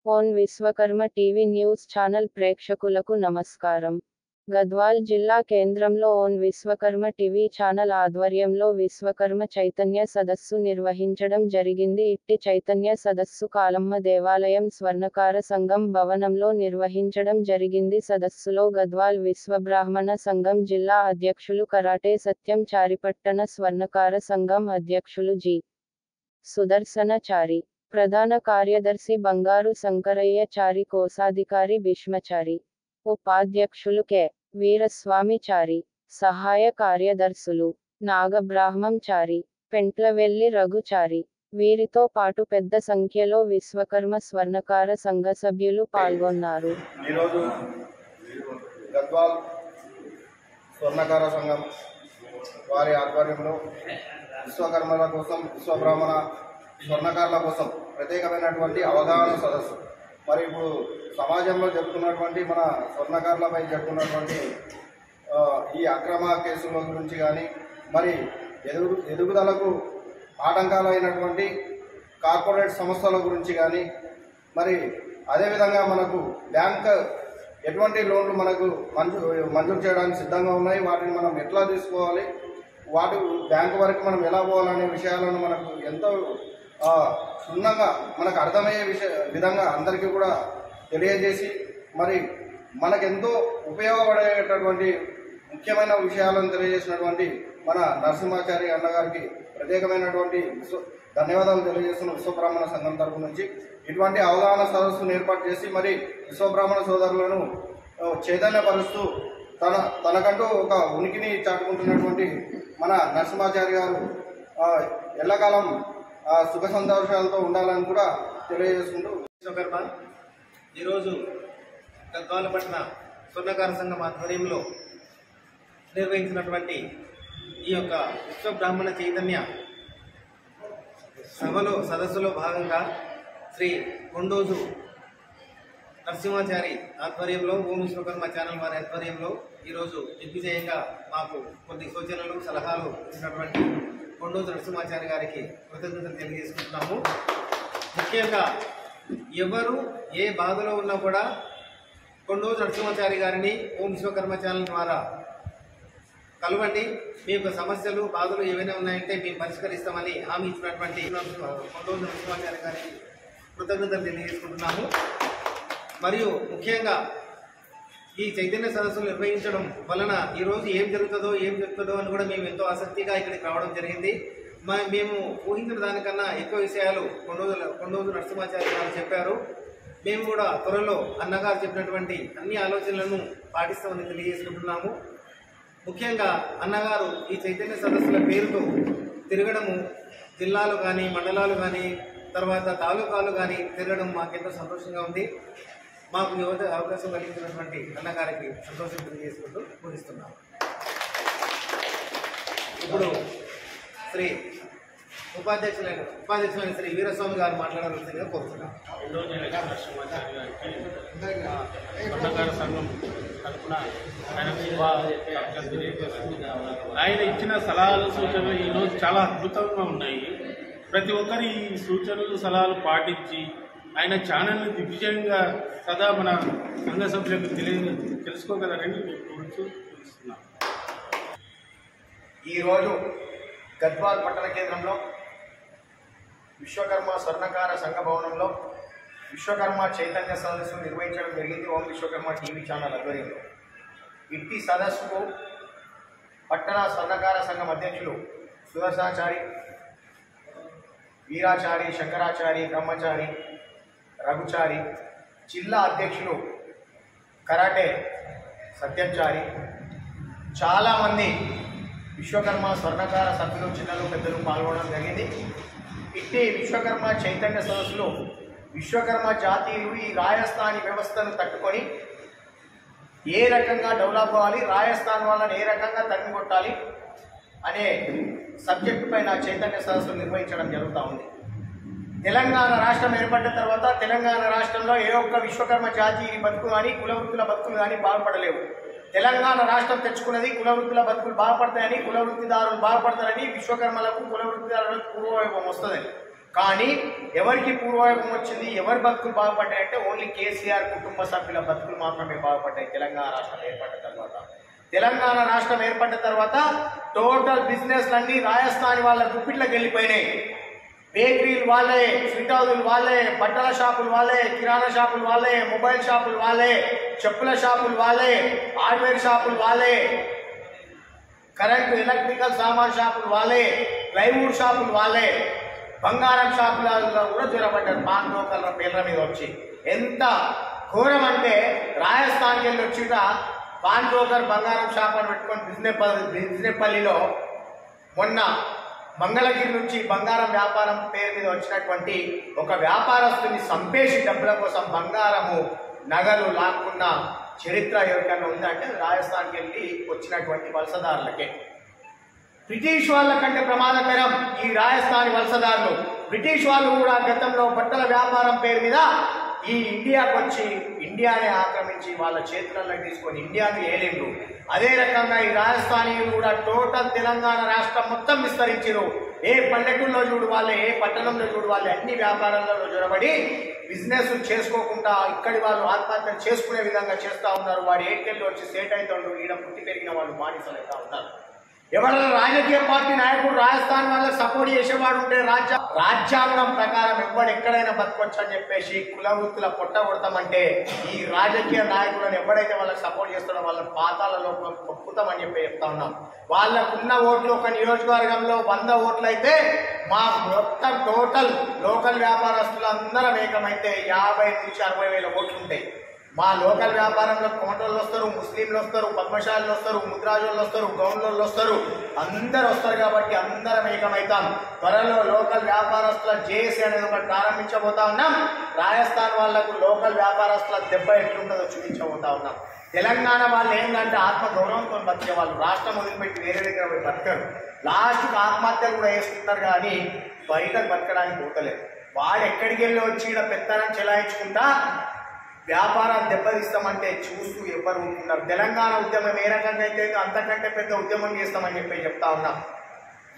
Own Vishwakarma TV news channel ప్రేక్షకులకు నమస్కారం. గద్వాల్ జిల్లా కేంద్రంలో ఓన్ విశ్వకర్మ టీవీ ఛానల్ ఆధ్వర్యంలో విశ్వకర్మ చైతన్య సదస్సు నిర్వహించడం జరిగింది. ఇట్టి చైతన్య సదస్సు కాలమ్మ దేవాలయం స్వర్ణకార సంఘం భవనంలో నిర్వహించడం జరిగింది. సదస్సులో గద్వాల్ విశ్వబ్రాహ్మణ సంఘం జిల్లా అధ్యక్షులు కరాటే సత్యం చారిపట్టణ స్వర్ణకార సంఘం అధ్యక్షులు జి. సుదర్శనచారి, ప్రధాన కార్యదర్శి బంగారు శంకరయ్య చారి, కోశాధికారి భీష్మచారి, ఉపాధ్యక్షులు కె. వీరస్వామిచారి, సహాయ కార్యదర్శులు నాగబ్రాహ్మం చారి, పెంట్లవెల్లి రఘుచారి, వీరితో పాటు పెద్ద సంఖ్యలో విశ్వకర్మ స్వర్ణకార సంఘ సభ్యులు పాల్గొన్నారు. ఈరోజు గద్వాల్ స్వర్ణకార సంఘం వారి ఆధ్వర్యంలో విశ్వకర్మల కోసం, విశ్వబ్రాహ్మణ స్వర్ణకారుల కోసం ప్రత్యేకమైనటువంటి అవగాహన సదస్సు. మరి ఇప్పుడు సమాజంలో జరుగుతున్నటువంటి మన స్వర్ణకారులపై జరుగుతున్నటువంటి ఈ అక్రమ కేసుల గురించి కానీ, మరి ఎదుగుదలకు ఆటంకాలైనటువంటి కార్పొరేట్ సంస్థల గురించి కానీ, మరి అదేవిధంగా మనకు బ్యాంక్ ఎటువంటి లోన్లు మనకు మంజూరు చేయడానికి సిద్ధంగా ఉన్నాయి, వాటిని మనం ఎట్లా తీసుకోవాలి, వాటి బ్యాంకు వరకు మనం ఎలా పోవాలనే విషయాలను మనకు ఎంతో క్షుణ్ణంగా మనకు అర్థమయ్యే విధంగా అందరికీ కూడా తెలియజేసి, మరి మనకెంతో ఉపయోగపడేటటువంటి ముఖ్యమైన విషయాలను తెలియజేసినటువంటి మన నరసింహాచారి అన్నగారికి ప్రత్యేకమైనటువంటి ధన్యవాదాలు తెలియజేస్తున్న విశ్వబ్రాహ్మణ సంఘం తరపు నుంచి. ఇటువంటి అవగాహన సదస్సును ఏర్పాటు చేసి మరి విశ్వబ్రాహ్మణ సోదరులను చైతన్యపరుస్తూ తనకంటూ ఒక ఉనికిని చాటుకుంటున్నటువంటి మన నరసింహాచారి గారు ఎల్లకాలం సుఖ సంతోషాలతో ఉండాలని కూడా తెలియజేసుకుంటూ, విశ్వకర్మ ఈరోజు గద్వాల పట్టణ స్వర్ణకార సంఘం ఆధ్వర్యంలో నిర్వహించినటువంటి ఈ యొక్క విశ్వబ్రాహ్మణ చైతన్య సదస్సులో భాగంగా శ్రీ కొండోజు నరసింహాచారి ఆధ్వర్యంలో, ఓం విశ్వకర్మ ఛానల్ వారి ఆధ్వర్యంలో ఈరోజు దిగ్విజయంగా మాకు కొన్ని సూచనలు, సలహాలు ఇచ్చినటువంటి కొండోజు నరసింహాచారి గారికి కృతజ్ఞతలు తెలియజేసుకుంటున్నాము. ముఖ్యంగా ఎవరు ఏ బాధలో ఉన్నా కూడా కొండోజు నరసింహాచారి గారిని ఓం విశ్వకర్మ ఛానల్ ద్వారా కలవండి. మీ యొక్క సమస్యలు, బాధలు ఏవైనా ఉన్నాయంటే మేము పరిష్కరిస్తామని హామీ ఇచ్చినటువంటి కొండోజు నరసింహాచారి గారికి కృతజ్ఞతలు తెలియజేసుకుంటున్నాము. మరియు ముఖ్యంగా ఈ చైతన్య సదస్సులు నిర్వహించడం వలన ఈరోజు ఏం జరుగుతుందో అని కూడా మేము ఎంతో ఆసక్తిగా ఇక్కడికి రావడం జరిగింది. మేము ఊహించిన దానికన్నా ఎక్కువ విషయాలు కొండోజు నరసింహాచారి గారు చెప్పారు. మేము కూడా త్వరలో అన్నగారు చెప్పినటువంటి అన్ని ఆలోచనలను పాటిస్తామని తెలియజేసుకుంటున్నాము. ముఖ్యంగా అన్నగారు ఈ చైతన్య సదస్సుల పేరుతో తిరగడము, జిల్లాలు కానీ, మండలాలు కానీ, తర్వాత తాలూకాలు కానీ తిరగడం మాకెంతో సంతోషంగా ఉంది. మాకు యువత అవకాశం కలిగించినటువంటి అన్నగారికి సంతోషం తెలియజేసుకుంటూ పూజిస్తున్నాము. ఇప్పుడు శ్రీ ఉపాధ్యక్షులైన శ్రీ వీరస్వామి గారు మాట్లాడాల్సిందిగా కోరుతున్నాం. స్వర్ణకార సంఘం తరఫున ఆయన ఇచ్చిన సలహాలు, సూచనలు ఈరోజు చాలా అద్భుతంగా ఉన్నాయి. ప్రతి ఒక్కరి ఈ సూచనలు, సలహాలు పాటించి ఆయన ఛానల్ని దిగ్విజయంగా సదా మన సంఘ సభ్యులకు తెలుసుకోగలరని మేము కోరుతున్నాం. ఈరోజు గద్వాల్ పట్టణ కేంద్రంలో విశ్వకర్మ స్వర్ణకార సంఘ భవనంలో విశ్వకర్మ చైతన్య సదస్సు నిర్వహించడం జరిగింది. ఓం విశ్వకర్మ టీవీ ఛానల్ ఆధ్వర్యంలో. ఇట్టి సదస్సుకు పట్టణ స్వర్ణకార సంఘం అధ్యక్షులు సుదర్శనాచారి, వీరాచారి, శంకరాచారి, బ్రహ్మచారి, రఘుచారి, జిల్లా అధ్యక్షులు కరాటే సత్యంచారి, చాలామంది విశ్వకర్మ స్వర్ణకార సభ్యులు, చిన్నలు, పెద్దలు పాల్గొనడం జరిగింది. ఇట్టి విశ్వకర్మ చైతన్య సదస్సులో విశ్వకర్మ జాతీయులు ఈ రాజస్థానీ వ్యవస్థను తట్టుకొని ఏ రకంగా డెవలప్ అవ్వాలి, రాజస్థాన్ వాళ్ళని ఏ రకంగా తరిమి కొట్టాలి అనే సబ్జెక్టు పైన చైతన్య సదస్సులు నిర్వహించడం జరుగుతూ ఉంది. తెలంగాణ రాష్ట్రం ఏర్పడ్డ తర్వాత తెలంగాణ రాష్ట్రంలో ఏ ఒక్క విశ్వకర్మ జాతీయ బతుకు కానీ, కులవృత్తుల బతుకులు కానీ బాగుపడలేవు. తెలంగాణ రాష్ట్రం తెచ్చుకున్నది కులవృత్తుల బతుకులు బాగుపడతాయని, కులవృత్తిదారులు బాగుపడతారని, విశ్వకర్మలకు కులవృత్తిదారులకు పూర్వవైభవం వస్తుందని. కానీ ఎవరికి పూర్వవైభవం వచ్చింది, ఎవరి బతుకులు బాగుపడ్డాయి అంటే ఓన్లీ కేసీఆర్ కుటుంబ సభ్యుల బతుకులు మాత్రమే బాగుపడ్డాయి తెలంగాణ రాష్ట్రం ఏర్పడ్డ తర్వాత. తెలంగాణ రాష్ట్రం ఏర్పడ్డ తర్వాత టోటల్ బిజినెస్ అన్ని రాజస్థాన్ వాళ్ళ గుప్పిట్లకు వెళ్ళిపోయినాయి. బేకరీలు వాళ్ళే, స్వీట్ హౌజులు వాళ్ళే, బట్టల షాపులు వాళ్ళే, కిరాణా షాపులు వాళ్ళే, మొబైల్ షాపులు వాళ్ళే, చెప్పుల షాపులు వాళ్ళే, హార్డ్వేర్ షాపులు వాళ్ళే, కరెంటు ఎలక్ట్రికల్ సామాన్ షాపులు వాళ్ళే, ప్లైవుడ్ షాపులు వాళ్ళే, బంగారం షాపులలో కూడా జ్వరపడ్డారు పాన్ బ్రోకర్ల పేర్ల మీద వచ్చి. ఎంత ఘోరం అంటే రాజస్థాన్కి వెళ్ళి వచ్చిట పాన్ బ్రోకర్ బంగారం షాప్ అని పెట్టుకొని బిజినెపల్లిలో మొన్న మంగళగిరి నుంచి బంగారం వ్యాపారం పేరు మీద వచ్చినటువంటి ఒక వ్యాపారస్తుని సంపేసి డబ్బుల కోసం బంగారము నగలు లాక్కున్న చరిత్ర ఎవరికైనా ఉందంటే రాజస్థాన్కి వెళ్ళి వచ్చినటువంటి వలసదారులకే. బ్రిటిష్ వాళ్ళ కంటే ప్రమాదకరం ఈ రాజస్థాన్ వలసదారులు. బ్రిటిష్ వాళ్ళు కూడా గతంలో బట్టల వ్యాపారం పేరు మీద ఈ ఇండియాకు వచ్చి ఇండియాని ఆక్రమించి వాళ్ళ చేతులలో తీసుకొని ఇండియాను ఏలిండ్రు. అదే రకంగా ఈ రాజస్థానీయులు కూడా టోటల్ తెలంగాణ రాష్ట్రం మొత్తం విస్తరించారు. ఏ పల్లెటూరులో చూడు వాళ్ళే, ఏ పట్టణంలో చూడు వాళ్ళే అన్ని వ్యాపారాలలో జొరబడి బిజినెస్ చేసుకోకుండా ఇక్కడి వాళ్ళు ఆత్మహత్యలు చేసుకునే విధంగా చేస్తూ ఉన్నారు. వాడు ఏడ్కెళ్ళి వచ్చి సేట్ అవుతుండ్రు. ఈడ పుట్టి పెరిగిన వాళ్ళు బానిసలు అవుతా ఉన్నారు. ఎవరైనా రాజకీయ పార్టీ నాయకుడు రాజస్థాన్ వాళ్ళకి సపోర్ట్ చేసేవాడు ఉంటే రాజ్యాంగం ప్రకారం ఎవడు ఎక్కడైనా బతకొచ్చు అని చెప్పేసి కుల వృత్తుల పొట్ట కొడతామంటే ఈ రాజకీయ నాయకులను ఎవడైతే వాళ్ళకి సపోర్ట్ చేస్తాడో వాళ్ళ పాతాలలో పొక్కుతామని చెప్పి చెప్తా ఉన్నాం. వాళ్ళకున్న ఓట్లు ఒక నియోజకవర్గంలో 100 ఓట్లు అయితే మా మొత్తం టోటల్ లోకల్ వ్యాపారస్తులు అందరం ఏకమైతే 50 నుంచి 60 వేల ఓట్లు ఉంటాయి. మా లోకల్ వ్యాపారంలో కోమటోళ్ళు వస్తారు, ముస్లింలు వస్తారు, పద్మశాలు వస్తారు, ముద్రాజోళ్ళు వస్తారు, గౌన్లోళ్ళు వస్తారు, అందరు వస్తారు. కాబట్టి అందరం ఏకమవుతాం. త్వరలో లోకల్ వ్యాపారస్తుల జేఏసీ అనేది ఒకటి ప్రారంభించబోతా ఉన్నాం. రాజస్థాన్ వాళ్లకు లోకల్ వ్యాపారస్తుల దెబ్బ ఎట్లుంటుందో చూపించబోతా ఉన్నాం. తెలంగాణ వాళ్ళు ఏంటంటే ఆత్మ గౌరవంతో బతికే వాళ్ళు. రాష్ట్రం వదిలిపెట్టి వేరే దగ్గర పోయి బతకరు. లాస్ట్కి ఆత్మహత్యలు కూడా వేసుకుంటారు కానీ బయట బతకడానికి పోతలేదు. వాడు ఎక్కడికి వెళ్ళి వచ్చి ఇక్కడ పెత్తనం చెలాయించుకుంటా వ్యాపారాలు దెబ్బతీస్తామంటే చూస్తూ ఎవరు ఉంటున్నారు. తెలంగాణ ఉద్యమం ఏ రకంగా అయితే అంతకంటే పెద్ద ఉద్యమం చేస్తామని చెప్పి చెప్తా ఉన్నాం.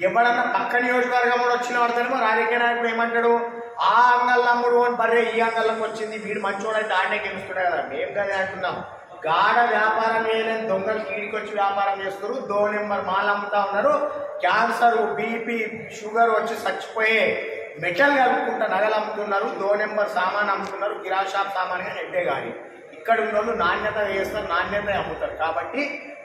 ఎవరన్నా పక్క నియోజకవర్గం కూడా వచ్చిన వాడతాడేమో రాజకీయ నాయకుడు ఏమంటాడు, ఆ అంగల్ అమ్ముడు అని బర్రే ఈ అంగల్లోకి వచ్చింది, వీడు మంచోడంటే ఆడనే గెలుస్తున్నాడు కదా. మేము కదా అంటున్నాం. గాఢ వ్యాపారం చేయలేని దొంగలు కీడికి వచ్చి వ్యాపారం చేస్తారు. 2 నెంబర్ మాల్ అమ్ముతా ఉన్నారు. క్యాన్సర్, బీపీ, షుగర్ వచ్చి చచ్చిపోయే మెటల్ కలుపుకుంటా నగలు అమ్ముతున్నారు. 2 నెంబర్ సామాన్ అమ్ముతున్నారు. కిరాణా షాప్ సామాన్ కానీ ఎట్టే కానీ ఇక్కడ ఉన్న వాళ్ళు నాణ్యత వేస్తారు, నాణ్యత అమ్ముతారు. కాబట్టి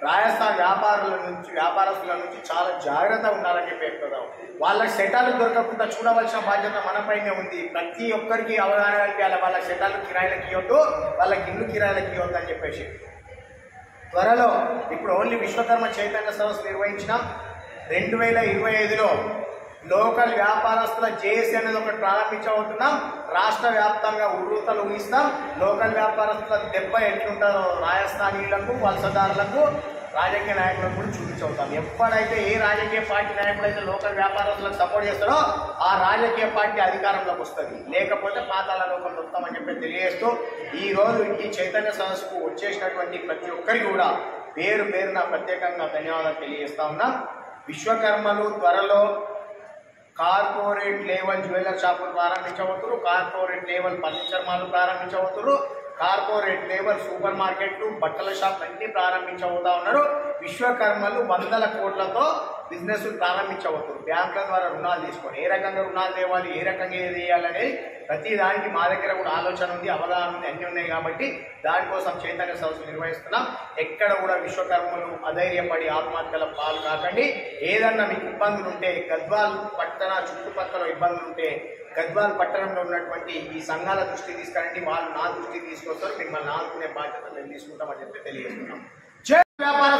రాజస్థాన్ వ్యాపారస్తుల నుంచి చాలా జాగ్రత్తగా ఉండాలని చెప్పి చెప్తున్నాం. వాళ్ళకి సెటాలు దొరకకుండా చూడవలసిన బాధ్యత మనపైనే ఉంది. ప్రతి ఒక్కరికి అవగాహన కల్పించాలి. వాళ్ళకి సెటాలు కిరాయిలకు ఇవ్వద్దు, వాళ్ళకి ఇల్లు కిరాయిలకు ఇవ్వద్దు అని చెప్పేసి త్వరలో ఇప్పుడు ఓన్లీ విశ్వకర్మ చైతన్య సదస్సు నిర్వహించినాం. 2025లో లోకల్ వ్యాపారస్తుల జేఏసీ అనేది ఒకటి ప్రారంభించబోతున్నాం. రాష్ట్ర వ్యాప్తంగా ఉర్రూతలు ఊహిస్తాం. లోకల్ వ్యాపారస్తుల దెబ్బ ఎట్లుంటారో రాజస్థానీయులకు, వలసదారులకు, రాజకీయ నాయకులకు కూడా చూపించవుతాం. ఎప్పుడైతే ఏ రాజకీయ పార్టీ నాయకుడైతే లోకల్ వ్యాపారస్తులకు సపోర్ట్ చేస్తారో ఆ రాజకీయ పార్టీ అధికారంలోకి వస్తుంది. లేకపోతే పాతాళ లోకం వస్తామని చెప్పి తెలియజేస్తూ ఈ రోజు ఈ చైతన్య సదస్సుకు వచ్చేసినటువంటి ప్రతి ఒక్కరికి కూడా పేరు పేరున ప్రత్యేకంగా ధన్యవాదాలు తెలియజేస్తా ఉన్నాం. విశ్వకర్మలు త్వరలో కార్పొరేట్ లెవెల్ జ్యువెలర్ షాపులు ప్రారంభించబోతున్నారు. కార్పొరేట్ లెవెల్ ఫర్నిచర్ మాల్ ప్రారంభించబోతున్నారు. కార్పొరేట్ లెవెల్ సూపర్ మార్కెట్లు, బట్టల షాప్ అన్ని ప్రారంభించబోతా ఉన్నారు. విశ్వకర్మలు 100 కోట్లతో బిజినెస్ ప్రారంభించబోతున్నారు. బ్యాంకుల ద్వారా రుణాలు తీసుకొని ఏ రకంగా రుణాలు తేవాలి, ఏ రకంగా ఏది చేయాలనేది ప్రతి దానికి మా దగ్గర కూడా ఆలోచన ఉంది, అవగాహన ఉంది, అన్నీ ఉన్నాయి. కాబట్టి దానికోసం చైతన్య సదస్సు నిర్వహిస్తున్నాం. ఎక్కడ కూడా విశ్వకర్మలు అధైర్యపడి ఆత్మహత్యల పాలు కాకండి. ఏదన్నా మీకు ఇబ్బందులు ఉంటే గద్వాల్ పట్టణ చుట్టుపక్కల ఇబ్బందులు ఉంటే గద్వాల్ పట్టణంలో ఉన్నటువంటి ఈ సంఘాల దృష్టికి తీసుకురండి. వాళ్ళు నా దృష్టికి తీసుకొస్తారు. మిమ్మల్ని ఆదుకునే బాధ్యత మేము తీసుకుంటామని చెప్పి తెలియజేస్తున్నాం. వ్యాపార